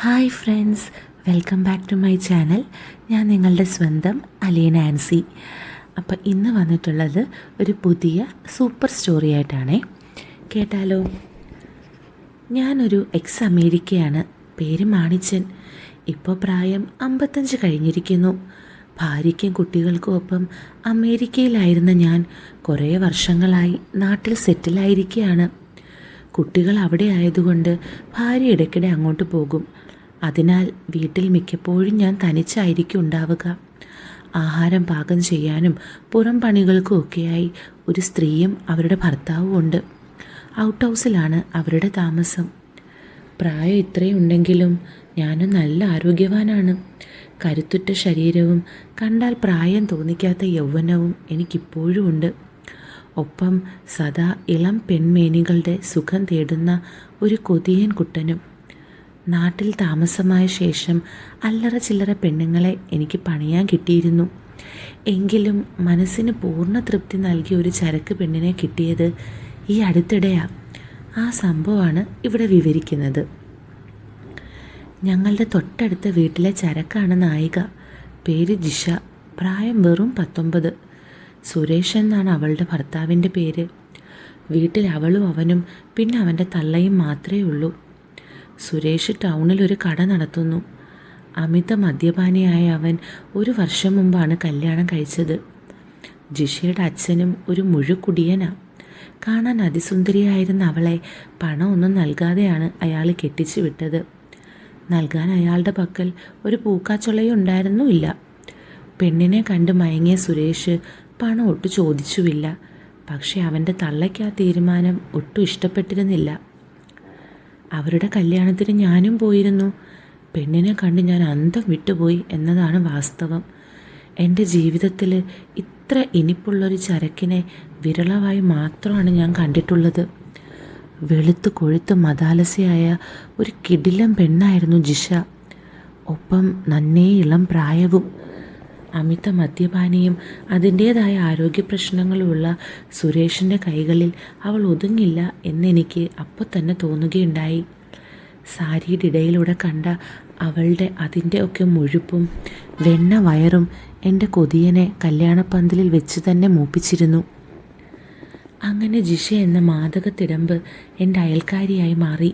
Hi friends, welcome back to my channel. ഞാൻ നിങ്ങളുടെ സ്വന്തം അലീന ആൻസി. അപ്പോൾ ഇന്ന് വന്നിട്ടുള്ളത് ഒരു പുതിയ സൂപ്പർ സ്റ്റോറി ആയിട്ടാണേ. കേട്ടാലോ? ഞാനൊരു എക്സ് അമേരിക്കയാണ്. പേര് മാണിച്ചൻ. ഇപ്പോൾ പ്രായം 55 കഴിഞ്ഞിരിക്കുന്നു. ഭാര്യയ്ക്കും കുട്ടികൾക്കും ഒപ്പം അമേരിക്കയിലായിരുന്ന ഞാൻ കുറേ വർഷങ്ങളായി നാട്ടിൽ സെറ്റിലായിരിക്കുകയാണ്. കുട്ടികൾ അവിടെ ആയതുകൊണ്ട് ഭാര്യ ഇടയ്ക്കിടെ അങ്ങോട്ട് പോകും. അതിനാൽ വീട്ടിൽ മിക്കപ്പോഴും ഞാൻ തനിച്ചായിരിക്കും ഉണ്ടാവുക. ആഹാരം പാകം ചെയ്യാനും പുറം പണികൾക്കും ഒക്കെയായി ഒരു സ്ത്രീയും അവരുടെ ഭർത്താവും ഉണ്ട്. ഔട്ട് ഹൗസിലാണ് അവരുടെ താമസം. പ്രായം ഇത്രയുണ്ടെങ്കിലും ഞാനും നല്ല ആരോഗ്യവാനാണ്. കരുത്തുറ്റ ശരീരവും കണ്ടാൽ പ്രായം തോന്നിക്കാത്ത യൗവനവും എനിക്കിപ്പോഴും ഉണ്ട്. ഒപ്പം സദാ ഇളം പെൺമേനികളുടെ സുഖം തേടുന്ന ഒരു കൊതിയൻ കുട്ടനും. നാട്ടിൽ താമസമായ ശേഷം അല്ലറ ചില്ലറ പെണ്ണുങ്ങളെ എനിക്ക് പണിയാൻ കിട്ടിയിരുന്നു. എങ്കിലും മനസ്സിന് പൂർണ്ണ തൃപ്തി നൽകിയ ഒരു ചരക്ക് പെണ്ണിനെ കിട്ടിയത് ഈ അടുത്തിടെയാണ്. ആ സംഭവമാണ് ഇവിടെ വിവരിക്കുന്നത്. ഞങ്ങളുടെ തൊട്ടടുത്ത വീട്ടിലെ ചരക്കാണ് നായിക. പേര് ജിഷ. പ്രായം വെറും 19. സുരേഷ് എന്നാണ് അവളുടെ ഭർത്താവിൻ്റെ പേര്. വീട്ടിൽ അവളും അവനും പിന്നെ അവൻ്റെ തള്ളയും മാത്രമേ ഉള്ളൂ. സുരേഷ് ടൗണിൽ ഒരു കട നടത്തുന്നു. അമിത മദ്യപാനിയായ അവൻ 1 വർഷം മുമ്പാണ് കല്യാണം കഴിച്ചത്. ജിഷയുടെ അച്ഛനും ഒരു മുഴുക്കുടിയനാണ്. കാണാൻ അതിസുന്ദരിയായിരുന്ന അവളെ പണമൊന്നും നൽകാതെയാണ് അയാൾ കെട്ടിച്ചു വിട്ടത്. നൽകാൻ അയാളുടെ പക്കൽ ഒരു പൂക്കാച്ചുളയും ഉണ്ടായിരുന്നുമില്ല. പെണ്ണിനെ കണ്ട് മയങ്ങിയ സുരേഷ് പണം ഒട്ടും ചോദിച്ചുമില്ല. പക്ഷെ അവൻ്റെ തള്ളയ്ക്ക് ആ തീരുമാനം ഒട്ടും ഇഷ്ടപ്പെട്ടിരുന്നില്ല. അവരുടെ കല്യാണത്തിന് ഞാനും പോയിരുന്നു. പെണ്ണിനെ കണ്ട് ഞാൻ അന്തം വിട്ടുപോയി എന്നതാണ് വാസ്തവം. എൻ്റെ ജീവിതത്തിൽ ഇത്ര ഇനിപ്പുള്ളൊരു ചരക്കിനെ വിരളമായി മാത്രമാണ് ഞാൻ കണ്ടിട്ടുള്ളത്. വെളുത്ത് കൊഴുത്ത് മതാലസയായ ഒരു കിടിലം പെണ്ണായിരുന്നു ജിഷ. ഒപ്പം നന്നേ ഇളം പ്രായവും. അമിത മദ്യപാനിയും അതിൻ്റേതായ ആരോഗ്യ പ്രശ്നങ്ങളുമുള്ള സുരേഷിൻ്റെ കൈകളിൽ അവൾ ഒതുങ്ങില്ല എന്നെനിക്ക് അപ്പോൾ തന്നെ തോന്നുകയുണ്ടായി. സാരിയുടെ ഇടയിലൂടെ കണ്ട അവളുടെ അതിൻ്റെ ഒക്കെ മുഴുപ്പും വെണ്ണ വയറും എൻ്റെ കൊതിയനെ കല്യാണപ്പന്തലിൽ വെച്ച് തന്നെ മൂപ്പിച്ചിരുന്നു. അങ്ങനെ ജിഷ എന്ന മാദകത്തിടമ്പ് എൻ്റെ അയൽക്കാരിയായി മാറി.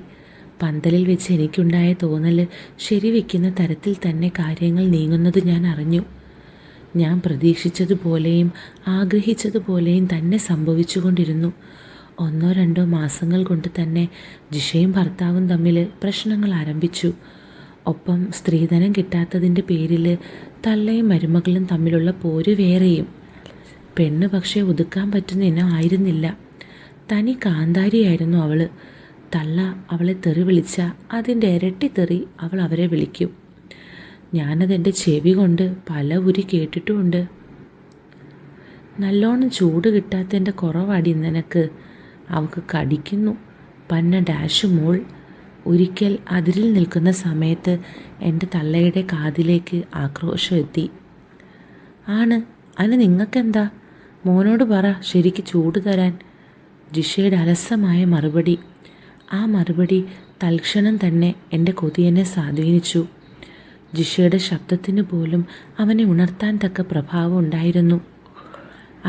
പന്തലിൽ വെച്ച് എനിക്കുണ്ടായ തോന്നൽ ശരിവെക്കുന്ന തരത്തിൽ തന്നെ കാര്യങ്ങൾ നീങ്ങുന്നത് ഞാൻ അറിഞ്ഞു. ഞാൻ പ്രതീക്ഷിച്ചതുപോലെയും ആഗ്രഹിച്ചതുപോലെയും തന്നെ സംഭവിച്ചുകൊണ്ടിരുന്നു. 1-2 മാസങ്ങൾ കൊണ്ട് തന്നെ ജിഷയും ഭർത്താവും തമ്മിൽ പ്രശ്നങ്ങൾ ആരംഭിച്ചു. ഒപ്പം സ്ത്രീധനം കിട്ടാത്തതിൻ്റെ പേരിൽ തള്ളയും മരുമകളും തമ്മിലുള്ള പോര് വേറെയും. പെണ്ണ് പക്ഷേ ഒതുക്കാൻ പറ്റുന്ന ഇനം ആയിരുന്നില്ല. തനി കാന്താരിയായിരുന്നു അവൾ. തള്ള അവളെ തെറി വിളിച്ച അതിൻ്റെ ഇരട്ടി തെറി അവൾ അവരെ വിളിക്കും. ഞാനതെൻ്റെ ചെവി കൊണ്ട് പല ഉരി കേട്ടിട്ടുമുണ്ട്. നല്ലോണം ചൂട് കിട്ടാത്തതിൻ്റെ കുറവാടി നിനക്ക്. അവൾക്ക് കടിക്കുന്നു പന്ന ഡാഷ് മോൾ. ഒരിക്കൽ അതിരിൽ നിൽക്കുന്ന സമയത്ത് എൻ്റെ തള്ളയുടെ കാതിലേക്ക് ആക്രോശം എത്തി. ആണ്, അതിന് നിങ്ങൾക്കെന്താ? മോനോട് പറ ശരിക്ക് ചൂട് തരാൻ. ജിഷയുടെ അലസമായ മറുപടി. ആ മറുപടി തൽക്ഷണം തന്നെ എൻ്റെ കൊതിയനെ സ്വാധീനിച്ചു. ജിഷയുടെ ശബ്ദത്തിന് പോലും അവനെ ഉണർത്താൻ തക്ക പ്രഭാവം ഉണ്ടായിരുന്നു.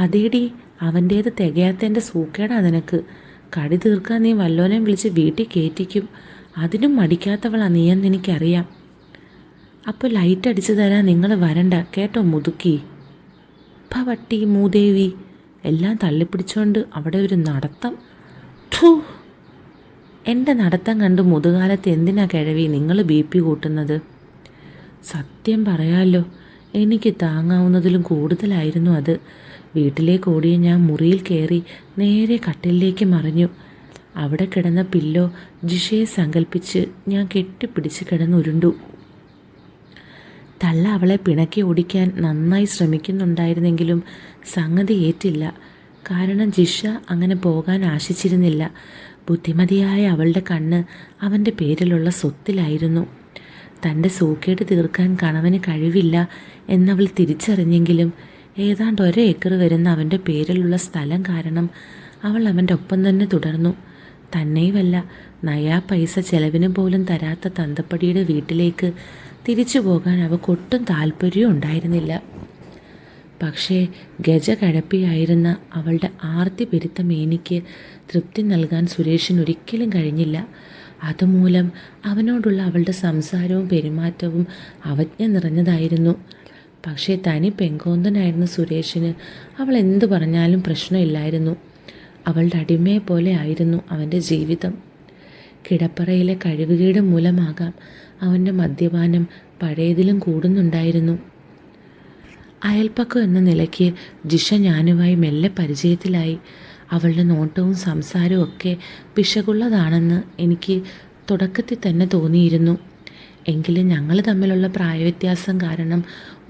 അതേടി, അവൻ്റേത് തികയാത്തതിൻ്റെ സൂക്കേടാ നിനക്ക്. കടി തീർക്കാൻ നീ വല്ലോനെ വിളിച്ച് വീട്ടിൽ കയറ്റിക്കും. അതിനും മടിക്കാത്തവളാ നീയെന്ന് എനിക്കറിയാം. അപ്പോൾ ലൈറ്റ് അടിച്ചു തരാൻ നിങ്ങൾ വരണ്ട കേട്ടോ മുതുക്കി. പട്ടി മൂദേവി എല്ലാം തള്ളിപ്പിടിച്ചുകൊണ്ട് അവിടെ ഒരു നടത്തം. എൻ്റെ നടത്തം കണ്ട് മുതുകാലത്ത് എന്തിനാ കിഴവി നിങ്ങൾ BP കൂട്ടുന്നത്? സത്യം പറയാമല്ലോ, എനിക്ക് താങ്ങാവുന്നതിലും കൂടുതലായിരുന്നു അത്. വീട്ടിലേക്ക് ഓടിയ ഞാൻ മുറിയിൽ കയറി നേരെ കട്ടിലിലേക്ക് മറിഞ്ഞു. അവിടെ കിടന്ന പില്ലോ ജിഷയെ സങ്കല്പിച്ച് ഞാൻ കെട്ടിപ്പിടിച്ച് കിടന്നുരുണ്ടു. തള്ള അവളെ പിണക്കി ഓടിക്കാൻ നന്നായി ശ്രമിക്കുന്നുണ്ടായിരുന്നെങ്കിലും സംഗതി ഏറ്റില്ല. കാരണം ജിഷ അങ്ങനെ പോകാൻ ആശിച്ചിരുന്നില്ല. ബുദ്ധിമതിയായ അവളുടെ കണ്ണ് അവൻ്റെ പേരിലുള്ള സ്വത്തിലായിരുന്നു. തൻ്റെ സൂക്കേട് തീർക്കാൻ കണവന് കഴിവില്ല എന്നവൾ തിരിച്ചറിഞ്ഞെങ്കിലും ഏതാണ്ട് 1 ഏക്കർ വരുന്ന അവൻ്റെ പേരിലുള്ള സ്ഥലം കാരണം അവൾ അവൻ്റെ ഒപ്പം തന്നെ തുടർന്നു. തന്നെയുമല്ല, നയാ പൈസ ചെലവിന് പോലും തരാത്ത തന്തപ്പടിയുടെ വീട്ടിലേക്ക് തിരിച്ചു പോകാൻ അവൾക്കൊട്ടും താല്പര്യവും ഉണ്ടായിരുന്നില്ല. പക്ഷേ ഗജകഴപ്പിയായിരുന്ന അവളുടെ ആർത്തി പെരുത്ത മേനിക്ക് തൃപ്തി നൽകാൻ സുരേഷിന് ഒരിക്കലും കഴിഞ്ഞില്ല. അതുമൂലം അവനോടുള്ള അവളുടെ സംസാരവും പെരുമാറ്റവും അവജ്ഞ നിറഞ്ഞതായിരുന്നു. പക്ഷേ തനി പെങ്കോന്തനായിരുന്ന സുരേഷിന് അവൾ എന്തു പറഞ്ഞാലും പ്രശ്നമില്ലായിരുന്നു. അവളുടെ അടിമയെ പോലെ ആയിരുന്നു അവൻ്റെ ജീവിതം. കിടപ്പറയിലെ കഴിവുകേട് മൂലമാകാം അവൻ്റെ മദ്യപാനം പഴയതിലും കൂടുന്നുണ്ടായിരുന്നു. അയൽപ്പക്കം എന്ന നിലയ്ക്ക് ജിഷ ഞാനുമായി മെല്ലെ പരിചയത്തിലായി. അവളുടെ നോട്ടവും സംസാരവും ഒക്കെ പിശകുള്ളതാണെന്ന് എനിക്ക് തുടക്കത്തിൽ തന്നെ തോന്നിയിരുന്നു. എങ്കിലും ഞങ്ങൾ തമ്മിലുള്ള പ്രായവ്യത്യാസം കാരണം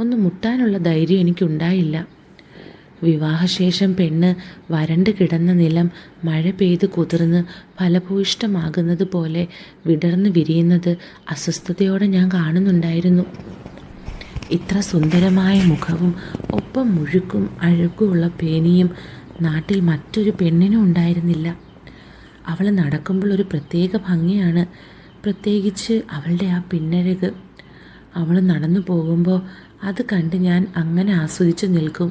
ഒന്ന് മുട്ടാനുള്ള ധൈര്യം എനിക്കുണ്ടായില്ല. വിവാഹശേഷം പെണ്ണ് വരണ്ട് കിടന്ന നിലം മഴ പെയ്ത് കുതിർന്ന് ഫലഭൂയിഷ്ടമാകുന്നത് പോലെ വിടർന്ന് വിരിയുന്നത് അസ്വസ്ഥതയോടെ ഞാൻ കാണുന്നുണ്ടായിരുന്നു. ഇത്ര സുന്ദരമായ മുഖവും ഒപ്പം മുഴുക്കും അഴുക്കുമുള്ള പേനിയും നാട്ടിൽ മറ്റൊരു പെണ്ണിനും ഉണ്ടായിരുന്നില്ല. അവൾ നടക്കുമ്പോൾ ഒരു പ്രത്യേക ഭംഗിയാണ്, പ്രത്യേകിച്ച് അവളുടെ ആ പിന്നഴക്. അവൾ നടന്നു പോകുമ്പോൾ അത് കണ്ട് ഞാൻ അങ്ങനെ ആസ്വദിച്ച് നിൽക്കും.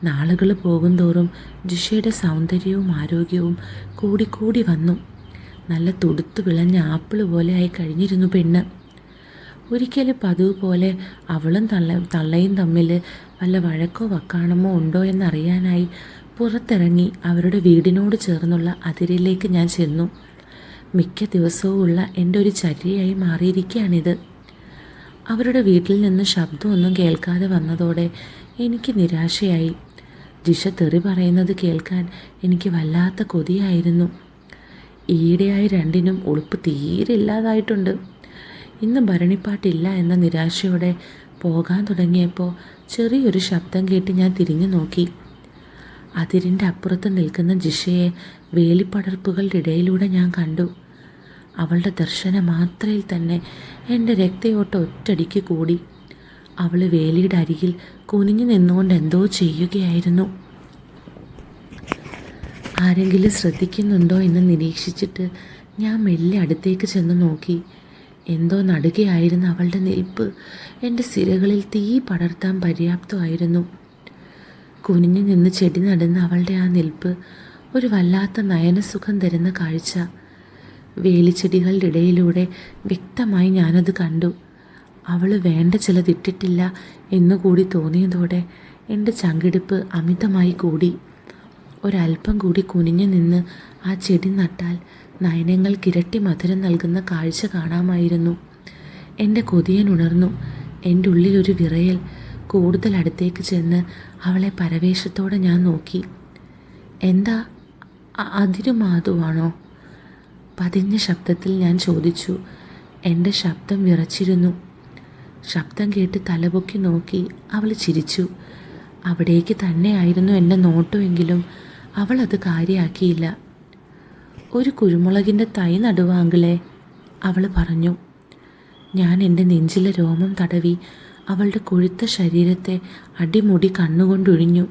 നാളുകൾ പോകുന്തോറും ജിഷയുടെ സൗന്ദര്യവും ആരോഗ്യവും കൂടിക്കൂടി വന്നു. നല്ല തുടുത്തു വിളഞ്ഞ ആപ്പിൾ പോലെ ആയി കഴിഞ്ഞിരുന്നു പെണ്ണ്. ഒരിക്കലും പതിവ് പോലെ അവളും തള്ളയും തമ്മിൽ വല്ല വഴക്കോ വക്കാണമോ ഉണ്ടോ എന്നറിയാനായി പുറത്തിറങ്ങി അവരുടെ വീടിനോട് ചേർന്നുള്ള അതിരിലേക്ക് ഞാൻ ചെന്നു. മിക്ക ദിവസവും ഉള്ള എൻ്റെ ഒരു ചര്യയായി മാറിയിരിക്കുകയാണിത്. അവരുടെ വീട്ടിൽ നിന്ന് ശബ്ദമൊന്നും കേൾക്കാതെ വന്നതോടെ എനിക്ക് നിരാശയായി. ജിഷ തെറി പറയുന്നത് കേൾക്കാൻ എനിക്ക് വല്ലാത്ത കൊതിയായിരുന്നു. ഈയിടെയായി രണ്ടിനും ഉളുപ്പ് തീരെ ഇല്ലാതായിട്ടുണ്ട്. ഇന്ന് ഭരണിപ്പാട്ടില്ല എന്ന നിരാശയോടെ പോകാൻ തുടങ്ങിയപ്പോൾ ചെറിയൊരു ശബ്ദം കേട്ട് ഞാൻ തിരിഞ്ഞു നോക്കി. അതിരിൻ്റെ അപ്പുറത്ത് നിൽക്കുന്ന ജിഷയെ വേലിപ്പടർപ്പുകളുടെ ഇടയിലൂടെ ഞാൻ കണ്ടു. അവളുടെ ദർശന മാത്രയിൽ തന്നെ എൻ്റെ രക്തയോട്ടം ഒറ്റടിക്ക് കൂടി. അവൾ വേലിയുടെ അരികിൽ കുനിഞ്ഞു നിന്നുകൊണ്ട് എന്തോ ചെയ്യുകയായിരുന്നു. ആരെങ്കിലും ശ്രദ്ധിക്കുന്നുണ്ടോ എന്ന് നിരീക്ഷിച്ചിട്ട് ഞാൻ മെല്ലെ അടുത്തേക്ക് ചെന്ന് നോക്കി. എന്തോ നടുകയായിരുന്ന അവളുടെ നിൽപ്പ് എൻ്റെ സിരകളിൽ തീ പടർത്താൻ പര്യാപ്തമായിരുന്നു. കുനിഞ്ഞു നിന്ന് ചെടി നടുന്ന അവളുടെ ആ നിൽപ്പ് ഒരു വല്ലാത്ത നയനസുഖം തരുന്ന കാഴ്ച. വേലിച്ചെടികളുടെ ഇടയിലൂടെ വ്യക്തമായി ഞാനത് കണ്ടു. അവൾ വേണ്ട ചിലതിട്ടിട്ടില്ല എന്നുകൂടി തോന്നിയതോടെ എൻ്റെ ചങ്കിടിപ്പ് അമിതമായി കൂടി. ഒരല്പം കൂടി കുനിഞ്ഞു നിന്ന് ആ ചെടി നട്ടാൽ നയനങ്ങൾക്കിരട്ടി മധുരം നൽകുന്ന കാഴ്ച കാണാമായിരുന്നു. എൻ്റെ കൊതിയൻ ഉണർന്നു. എൻ്റെ ഉള്ളിലൊരു വിറയൽ. കൂടുതൽ അടുത്തേക്ക് ചെന്ന് അവളെ പരവേശത്തോടെ ഞാൻ നോക്കി. എന്താ, അതിരു മാധുവാണോ? പതിഞ്ഞ ശബ്ദത്തിൽ ഞാൻ ചോദിച്ചു. എൻ്റെ ശബ്ദം വിറച്ചിരുന്നു. ശബ്ദം കേട്ട് തലപൊക്കി നോക്കി അവൾ ചിരിച്ചു. അവിടേക്ക് തന്നെയായിരുന്നു എൻ്റെ നോട്ടമെങ്കിലും അവൾ അത് കാര്യമാക്കിയില്ല. ഒരു കുരുമുളകിൻ്റെ തൈ നടുവാങ്കിളെ, അവൾ പറഞ്ഞു. ഞാൻ എൻ്റെ നെഞ്ചിലെ രോമം തടവി അവളുടെ കൊഴുത്ത ശരീരത്തെ അടിമുടി കണ്ണുകൊണ്ടൊഴിഞ്ഞു.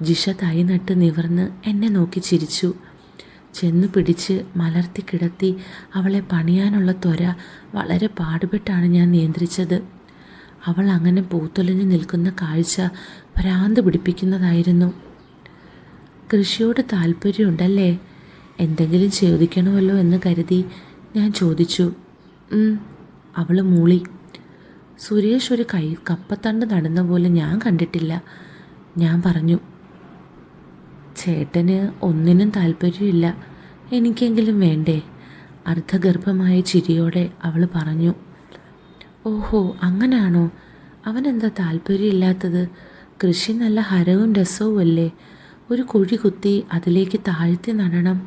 ജിഷ തൈ നട്ട് നിവർന്ന് എന്നെ നോക്കി ചിരിച്ചു. ചെന്നു പിടിച്ച് മലർത്തി കിടത്തി അവളെ പണിയാനുള്ള ത്വര വളരെ പാടുപെട്ടാണ് ഞാൻ നിയന്ത്രിച്ചത്. അവൾ അങ്ങനെ പൂത്തൊലിഞ്ഞു നിൽക്കുന്ന കാഴ്ച ഭ്രാന്ത് പിടിപ്പിക്കുന്നതായിരുന്നു. കൃഷിയോട് താല്പര്യമുണ്ടല്ലേ? എന്തെങ്കിലും ചോദിക്കണമല്ലോ എന്ന് കരുതി ഞാൻ ചോദിച്ചു. അവൾ മൂളി. സുരേഷ് ഒരു കപ്പത്തണ്ട് നടുന്ന പോലെ ഞാൻ കണ്ടിട്ടില്ല. ഞാൻ പറഞ്ഞു, ചേട്ടന് ഒന്നിനും താല്പര്യമില്ല, എനിക്കെങ്കിലും വേണ്ടേ? അർദ്ധഗർഭമായ ചിരിയോടെ അവൾ പറഞ്ഞു. ഓഹോ, അങ്ങനാണോ? അവനെന്താ താല്പര്യമില്ലാത്തത്? കൃഷി നല്ല ഹരവും രസവും അല്ലേ? ഒരു കുഴി കുത്തി അതിലേക്ക് താഴ്ത്തി നടണം.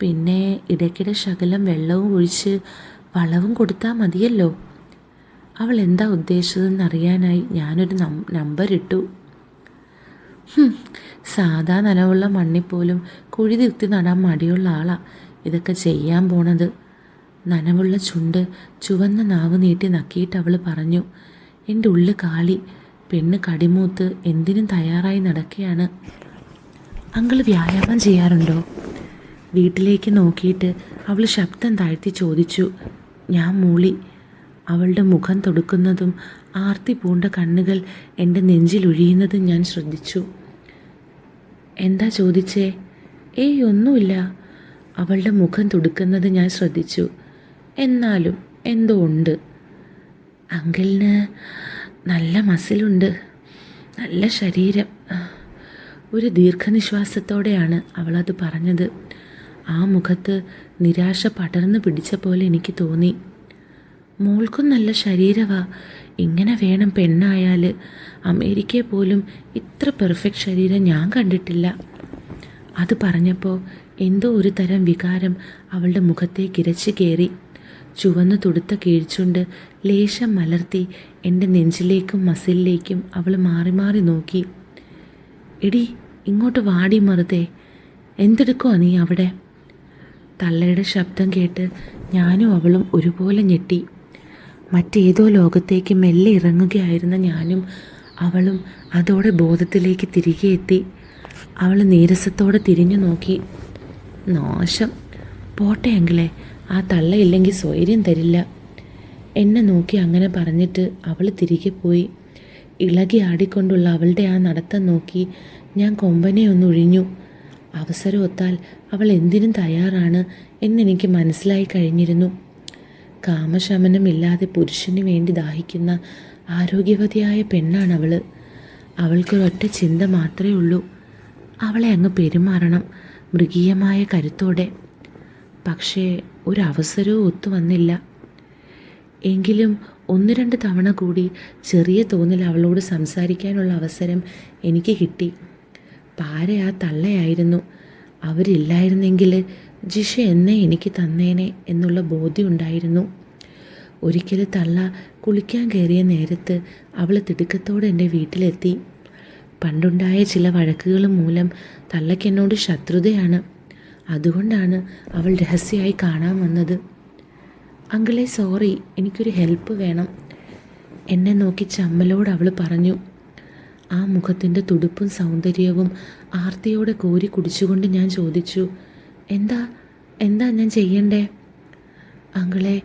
പിന്നെ ഇടയ്ക്കിടെ ശകലം വെള്ളവും ഒഴിച്ച് വളവും കൊടുത്താൽ മതിയല്ലോ. അവൾ എന്താ ഉദ്ദേശിച്ചതെന്നറിയാനായി ഞാനൊരു നമ്പർ ഇട്ടു. സാധാ നനവുള്ള മണ്ണിപ്പോലും കുഴി തിരുത്തി നടാൻ മടിയുള്ള ആളാ ഇതൊക്കെ ചെയ്യാൻ പോണത്. നനവുള്ള ചുണ്ട് ചുവന്ന നാവ് നീട്ടി നക്കിയിട്ട് അവൾ പറഞ്ഞു. എൻ്റെ ഉള്ളിൽ കാളി. പെണ്ണ് കടിമൂത്ത് എന്തിനും തയ്യാറായി നടക്കുകയാണ്. അങ്കിൾ വ്യായാമം ചെയ്യാറുണ്ടോ? വീട്ടിലേക്ക് നോക്കിയിട്ട് അവൾ ശബ്ദം താഴ്ത്തി ചോദിച്ചു. ഞാൻ മൂളി. അവളുടെ മുഖം തൊടുക്കുന്നതും ആർത്തി പൂണ്ട കണ്ണുകൾ എൻ്റെ നെഞ്ചിലൊഴിയുന്നതും ഞാൻ ശ്രദ്ധിച്ചു. എന്താ ചോദിച്ചേ? ഏയ് ഒന്നുമില്ല. അവളുടെ മുഖം തുടുക്കുന്നത് ഞാൻ ശ്രദ്ധിച്ചു. എന്നാലും എന്തോ ഉണ്ട്. അങ്കിളിന് നല്ല മസിലുണ്ട്, നല്ല ശരീരം. ഒരു ദീർഘനിശ്വാസത്തോടെയാണ് അവളത് പറഞ്ഞത്. ആ മുഖത്ത് നിരാശ പടർന്നു പിടിച്ച പോലെ എനിക്ക് തോന്നി. മോൾക്കും നല്ല ശരീരമാ. ഇങ്ങനെ വേണം പെണ്ണായാൽ. അമേരിക്കയിൽ പോലും ഇത്ര പെർഫെക്റ്റ് ശരീരം ഞാൻ കണ്ടിട്ടില്ല. അത് പറഞ്ഞപ്പോൾ എന്തോ ഒരു തരം വികാരം അവളുടെ മുഖത്തേക്ക് ഇരച്ചു കയറി. ചുവന്നു തുടുത്ത കീഴ്ച്ചുണ്ട് ലേശം മലർത്തി എൻ്റെ നെഞ്ചിലേക്കും മസിലിലേക്കും അവൾ മാറി മാറി നോക്കി. എടി, ഇങ്ങോട്ട് വാടി മറുതേ. എന്തെടുക്കുവാ നീ അവിടെ? തള്ളയുടെ ശബ്ദം കേട്ട് ഞാനും അവളും ഒരുപോലെ ഞെട്ടി. മറ്റേതോ ലോകത്തേക്ക് മെല്ലെ ഇറങ്ങുകയായിരുന്ന ഞാനും അവളും അതോടെ ബോധത്തിലേക്ക് തിരികെ എത്തി. അവൾ നീരസത്തോടെ തിരിഞ്ഞു നോക്കി. നാശം പോട്ടെ അങ്കിളെ, ആ തള്ളയില്ലെങ്കിൽ സ്വൈര്യം തരില്ല. എന്നെ നോക്കി അങ്ങനെ പറഞ്ഞിട്ട് അവൾ തിരികെ പോയി. ഇളകി ആടിക്കൊണ്ടുള്ള അവളുടെ ആ നടത്തം നോക്കി ഞാൻ കൊമ്പനെ ഒന്നൊഴിഞ്ഞു. അവസരം ഒത്താൽ അവൾ എന്തിനും തയ്യാറാണ് എന്നെനിക്ക് മനസ്സിലായി കഴിഞ്ഞിരുന്നു. കാമശമനമില്ലാതെ പുരുഷന് വേണ്ടി ദാഹിക്കുന്ന ആരോഗ്യവതിയായ പെണ്ണാണവൾ. അവൾക്കൊരൊറ്റ ചിന്ത മാത്രമേ ഉള്ളൂ, അവളെ അങ്ങ് പെരുമാറണം മൃഗീയമായ കരുത്തോടെ. പക്ഷേ ഒരവസരവും ഒത്തു വന്നില്ല. എങ്കിലും 1-2 തവണ കൂടി ചെറിയ തോതിൽ അവളോട് സംസാരിക്കാനുള്ള അവസരം എനിക്ക് കിട്ടി. പാര ആ തള്ളയായിരുന്നു. അവരില്ലായിരുന്നെങ്കിൽ ജിഷ എന്നെ എനിക്ക് തന്നേനെ എന്നുള്ള ബോധ്യമുണ്ടായിരുന്നു. ഒരിക്കൽ തള്ള കുളിക്കാൻ കയറിയ നേരത്ത് അവൾ തിടുക്കത്തോടെ എൻ്റെ വീട്ടിലെത്തി. പണ്ടുണ്ടായ ചില വഴക്കുകൾ മൂലം തള്ളയ്ക്ക് എന്നോട് ശത്രുതയാണ്. അതുകൊണ്ടാണ് അവൾ രഹസ്യമായി കാണാൻ വന്നത്. അങ്കിളെ സോറി, എനിക്കൊരു ഹെൽപ്പ് വേണം. എന്നെ നോക്കി ചമ്മലോട് അവൾ പറഞ്ഞു. ആ മുഖത്തിൻ്റെ തുടുപ്പും സൗന്ദര്യവും ആർത്തിയോടെ കോരി കുടിച്ചുകൊണ്ട് ഞാൻ ചോദിച്ചു, എന്താ എന്താ ഞാൻ ചെയ്യണ്ടേ? അങ്കിളെ,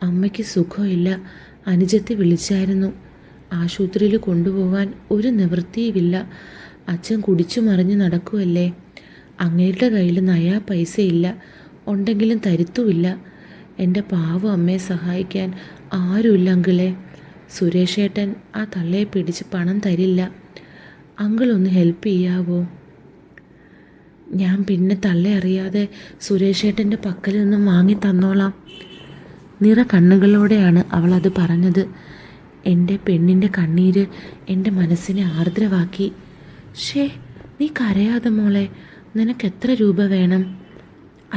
അമ്മയ്ക്ക് സുഖമില്ല. അനുജത്തെ വിളിച്ചായിരുന്നു. ആശുപത്രിയിൽ കൊണ്ടുപോകാൻ ഒരു നിവൃത്തിയുമില്ല. അച്ഛൻ കുടിച്ചു മറിഞ്ഞ് നടക്കുമല്ലേ. അങ്ങേരുടെ കയ്യിൽ നയാ പൈസയില്ല. ഉണ്ടെങ്കിലും തരുത്തുമില്ല. എൻ്റെ പാവം അമ്മയെ സഹായിക്കാൻ ആരുമില്ല അങ്കിളെ. സുരേഷേട്ടൻ ആ തള്ളയെ പിടിച്ച് പണം തരില്ല. അങ്കിളൊന്ന് ഹെൽപ്പ് ചെയ്യാവോ? ഞാൻ പിന്നെ തള്ള അറിയാതെ സുരേഷേട്ടൻ്റെ പക്കൽ നിന്നും വാങ്ങി തന്നോളാം. നിറ കണ്ണുകളോടെയാണ് അവളത് പറഞ്ഞത്. എൻ്റെ പെണ്ണിൻ്റെ കണ്ണീര് എൻ്റെ മനസ്സിനെ ആർദ്രവാക്കി. ഷേ, നീ കരയാതെ മോളെ. നിനക്ക് എത്ര രൂപ വേണം?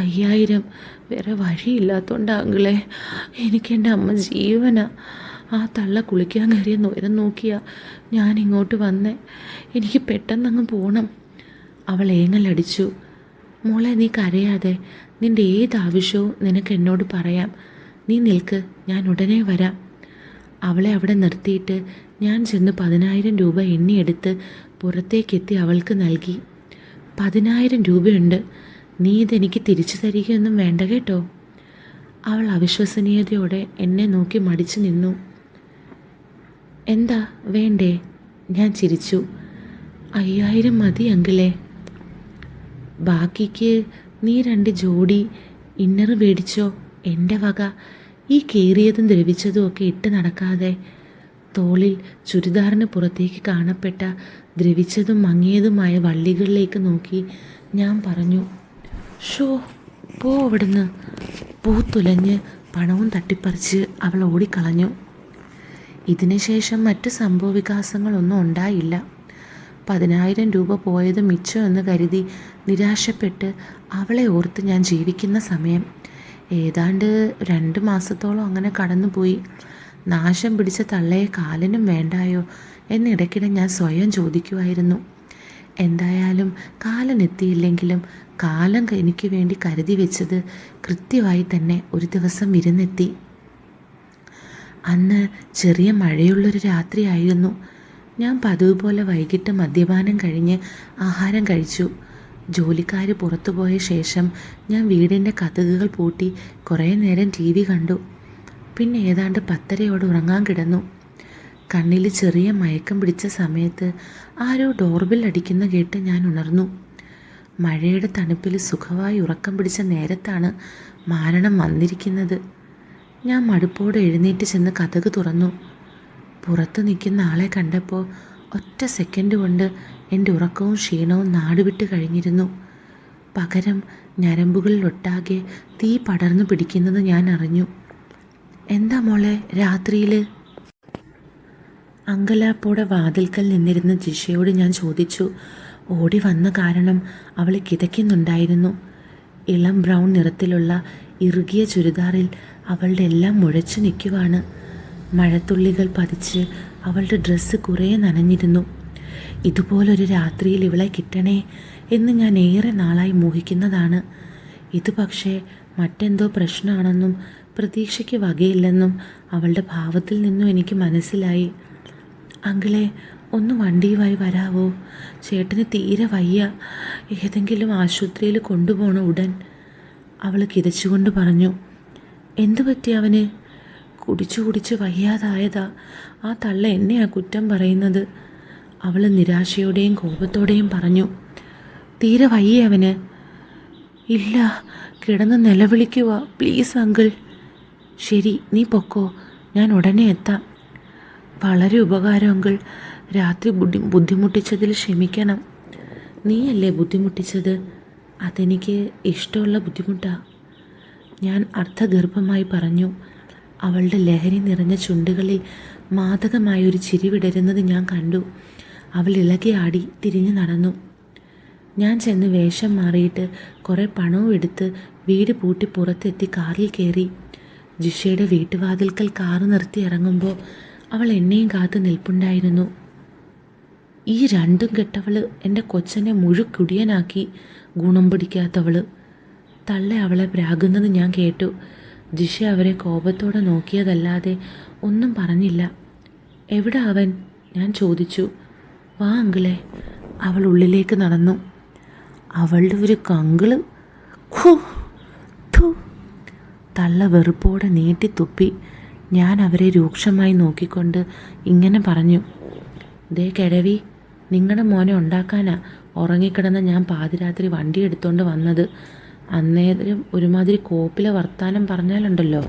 5000. വേറെ വഴിയില്ലാത്തോണ്ടാങ്കിളെ. എനിക്കെൻ്റെ അമ്മ ജീവനാ. ആ തള്ള കുളിക്കാൻ കയറിയ നോരം നോക്കിയാ ഞാൻ ഇങ്ങോട്ട് വന്നേ. എനിക്ക് പെട്ടെന്നങ്ങ് പോകണം. അവൾ ഏങ്ങലടിച്ചു. മോളെ, നീ കരയാതെ. നിൻ്റെ ഏത് ആവശ്യവും നിനക്ക് എന്നോട് പറയാം. നീ നിൽക്ക്, ഞാൻ ഉടനെ വരാം. അവളെ അവിടെ നിർത്തിയിട്ട് ഞാൻ ചെന്ന് 10000 രൂപ എണ്ണിയെടുത്ത് പുറത്തേക്കെത്തി അവൾക്ക് നൽകി. 10000 രൂപയുണ്ട്. നീ ഇതെനിക്ക് തിരിച്ചു തരികയൊന്നും വേണ്ട കേട്ടോ. അവൾ അവിശ്വസനീയതയോടെ എന്നെ നോക്കി മടിച്ചു നിന്നു. എന്താ വേണ്ടേ? ഞാൻ ചിരിച്ചു. 5000 മതി അങ്കിളെ. ബാക്കിക്ക് നീ 2 ജോഡി ഇന്നർ മേടിച്ചോ. എൻ്റെ വക. ഈ കീറിയതും ദ്രവിച്ചതും ഒക്കെ ഇട്ട് നടക്കാതെ. തോളിൽ ചുരിദാറിന് പുറത്തേക്ക് കാണപ്പെട്ട ദ്രവിച്ചതും മങ്ങിയതുമായ വള്ളികളിലേക്ക് നോക്കി ഞാൻ പറഞ്ഞു. ഷോ, പോ അവിടുന്ന്. പൂത്തുലഞ്ഞ് പണവും തട്ടിപ്പറിച്ച് അവൾ ഓടിക്കളഞ്ഞു. ഇതിന് ശേഷം മറ്റ് സംഭവവികാസങ്ങളൊന്നും ഉണ്ടായില്ല. 10000 രൂപ പോയത് മിച്ചം എന്ന് കരുതി നിരാശപ്പെട്ട് അവളെ ഓർത്ത് ഞാൻ ജീവിക്കുന്ന സമയം ഏതാണ്ട് 2 മാസത്തോളം അങ്ങനെ കടന്നുപോയി. നാശം പിടിച്ച തള്ളയെ കാലിനും വേണ്ടായോ എന്നിടയ്ക്കിടെ ഞാൻ സ്വയം ചോദിക്കുമായിരുന്നു. എന്തായാലും കാലനെത്തിയില്ലെങ്കിലും കാലം എനിക്ക് വേണ്ടി കരുതി വെച്ചത് കൃത്യമായി തന്നെ ഒരു ദിവസം വിരുന്നെത്തി. അന്ന് ചെറിയ മഴയുള്ളൊരു രാത്രിയായിരുന്നു. ഞാൻ പതിവ് പോലെ വൈകിട്ട് മദ്യപാനം കഴിഞ്ഞ് ആഹാരം കഴിച്ചു. ജോലിക്കാർ പുറത്തു പോയ ശേഷം ഞാൻ വീടിൻ്റെ കതകുകൾ പൂട്ടി കുറേ നേരം TV കണ്ടു. പിന്നെ ഏതാണ്ട് 10:30 ഉറങ്ങാൻ കിടന്നു. കണ്ണിൽ ചെറിയ മയക്കം പിടിച്ച സമയത്ത് ആരോ ഡോർബെൽ അടിക്കുന്ന കേട്ട് ഞാൻ ഉണർന്നു. മഴയുടെ തണുപ്പിൽ സുഖമായി ഉറക്കം പിടിച്ച നേരത്താണ് മാരണം വന്നിരിക്കുന്നത്. ഞാൻ മടുപ്പോടെ എഴുന്നേറ്റ് ചെന്ന് കതക് തുറന്നു. പുറത്ത് നിൽക്കുന്ന ആളെ കണ്ടപ്പോൾ ഒറ്റ സെക്കൻഡ് കൊണ്ട് എൻ്റെ ഉറക്കവും ക്ഷീണവും നാടുവിട്ട് കഴിഞ്ഞിരുന്നു. പകരം ഞരമ്പുകളിലൊട്ടാകെ തീ പടർന്നു പിടിക്കുന്നത് ഞാൻ അറിഞ്ഞു. എന്താ മോളെ രാത്രിയിൽ? അങ്കലാപ്പോടെ വാതിൽക്കൽ നിന്നിരുന്ന ജിഷയോട് ഞാൻ ചോദിച്ചു. ഓടി വന്ന കാരണം അവൾ കിതയ്ക്കുന്നുണ്ടായിരുന്നു. ഇളം ബ്രൗൺ നിറത്തിലുള്ള ഇറുകിയ ചുരിദാറിൽ അവളുടെ എല്ലാം മുഴച്ചു നിൽക്കുവാണ്. മഴത്തുള്ളികൾ പതിച്ച് അവളുടെ ഡ്രസ്സ് കുറേ നനഞ്ഞിരുന്നു. ഇതുപോലൊരു രാത്രിയിൽ ഇവളെ കിട്ടണേ എന്ന് ഞാൻ ഏറെ നാളായി മോഹിക്കുന്നതാണ്. ഇത് പക്ഷേ മറ്റെന്തോ പ്രശ്നമാണെന്നും പ്രതീക്ഷയ്ക്ക് വകയില്ലെന്നും അവളുടെ ഭാവത്തിൽ നിന്നും എനിക്ക് മനസ്സിലായി. അങ്കിളെ, ഒന്ന് വണ്ടിയുമായി വരാവോ? ചേട്ടന് തീരെ വയ്യ, ഏതെങ്കിലും ആശുപത്രിയിൽ കൊണ്ടുപോകണം ഉടൻ, അവൾ കിതച്ചുകൊണ്ട് പറഞ്ഞു. എന്തു പറ്റി അവന്? കുടിച്ചു കുടിച്ച് വയ്യാതായതാ. ആ തള്ള എന്നെയാ കുറ്റം പറയുന്നത്, അവൾ നിരാശയോടെയും കോപത്തോടെയും പറഞ്ഞു. തീരെ വയ്യേ അവന്? ഇല്ല, കിടന്ന് നിലവിളിക്കുക. Please uncle. ശരി, നീ പൊക്കോ, ഞാൻ ഉടനെ എത്താം. വളരെ ഉപകാരം അങ്കിൾ. രാത്രി ബുദ്ധിമുട്ടിച്ചതിൽ ക്ഷമിക്കണം. നീയല്ലേ ബുദ്ധിമുട്ടിച്ചത്? അതെനിക്ക് ഇഷ്ടമുള്ള ബുദ്ധിമുട്ടാണ്, ഞാൻ അർത്ഥഗർഭമായി പറഞ്ഞു. അവളുടെ ലഹരി നിറഞ്ഞ ചുണ്ടുകളിൽ മാദകമായൊരു ചിരി വിടരുന്നത് ഞാൻ കണ്ടു. അവൾ ഇളകി ആടി തിരിഞ്ഞു നടന്നു. ഞാൻ ചെന്ന് വേഷം മാറിയിട്ട് കുറേ പണവും എടുത്ത് വീട് പൂട്ടി പുറത്തെത്തി കാറിൽ കയറി. ജിഷയുടെ വീട്ടുവാതിൽക്കൽ കാറ് നിർത്തി ഇറങ്ങുമ്പോൾ അവൾ എന്നെയും കാത്ത് നിൽപ്പുണ്ടായിരുന്നു. ഈ രണ്ടും കെട്ടവൾ എൻ്റെ കൊച്ചനെ മുഴുക്കുടിയനാക്കി, ഗുണം പിടിക്കാത്തവൾ. തള്ള അവളെ പ്രാകുന്നത് ഞാൻ കേട്ടു. ജിഷ അവരെ കോപത്തോടെ നോക്കിയതല്ലാതെ ഒന്നും പറഞ്ഞില്ല. എവിടെ അവൻ? ഞാൻ ചോദിച്ചു. വാ അങ്കിളെ. അവൾ ഉള്ളിലേക്ക് നടന്നു. അവളുടെ ഒരു കങ്കിള്. തള്ള വെറുപ്പോടെ നീട്ടി തുപ്പി. ഞാൻ അവരെ രൂക്ഷമായി നോക്കിക്കൊണ്ട് ഇങ്ങനെ പറഞ്ഞു. ദേ കിഴവി, നിങ്ങളുടെ മോനെ ഉണ്ടാക്കാനാ ഉറങ്ങിക്കിടന്ന ഞാൻ പാതിരാത്രി വണ്ടി എടുത്തുകൊണ്ട് വന്നത്. അന്നേരം ഒരുമാതിരി കോപ്പിലെ വർത്താനം പറഞ്ഞാലുണ്ടല്ലോ,